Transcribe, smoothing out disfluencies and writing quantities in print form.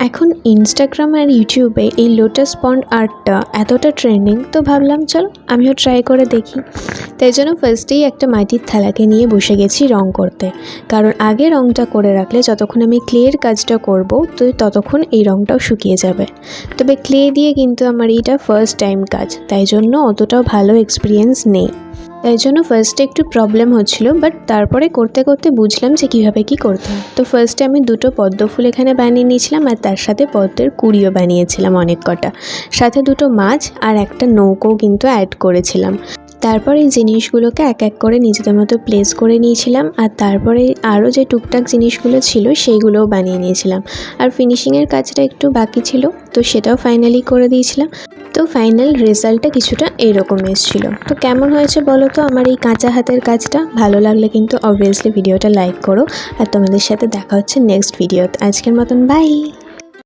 এখন ইনস্টাগ্রাম আর ইউটিউবে এই লোটাস পন্ড আর্টটা এতটা ট্রেন্ডিং, তো ভাবলাম চলো আমিও ট্রাই করে দেখি। তাই জন্য ফার্স্টেই একটা মাটির থালাকে নিয়ে বসে গেছি রং করতে, কারণ আগে রংটা করে রাখলে যতক্ষণ আমি ক্লের কাজটা করব তো ততক্ষণ এই রংটাও শুকিয়ে যাবে। তবে ক্লে দিয়ে কিন্তু আমার এইটা ফার্স্ট টাইম কাজ, তাই জন্য অতটাও ভালো এক্সপিরিয়েন্স নেই। তাই জন্য ফার্স্টে একটু প্রবলেম হচ্ছিলো, বাট তারপরে করতে করতে বুঝলাম যে কীভাবে কী করতে হয়। তো ফার্স্টে আমি দুটো পদ্ম ফুল এখানে বানিয়ে নিয়েছিলাম, আর তার সাথে পদ্মের কুঁড়িও বানিয়েছিলাম অনেক কটা, সাথে দুটো মাছ আর একটা নৌকোও কিন্তু অ্যাড করেছিলাম। তারপর এই জিনিসগুলোকে এক এক করে নিজেদের মতো প্লেস করে নিয়েছিলাম, আর তারপরে আরও যে টুকটাক জিনিসগুলো ছিল সেইগুলোও বানিয়ে নিয়েছিলাম। আর ফিনিশিংয়ের কাজটা একটু বাকি ছিল, তো সেটাও ফাইনালি করে দিয়েছিলাম। তো ফাইনাল রেজাল্টটা কিছুটা এরকম এসেছিল। তো কেমন হয়েছে বলো তো আমার এই কাঁচা হাতের কাজটা? ভালো লাগলে কিন্তু অবভিয়াসলি ভিডিওটা লাইক করো, আর তোমাদের সাথে দেখা হচ্ছে নেক্সট ভিডিওতে। আজকের মতন বাই।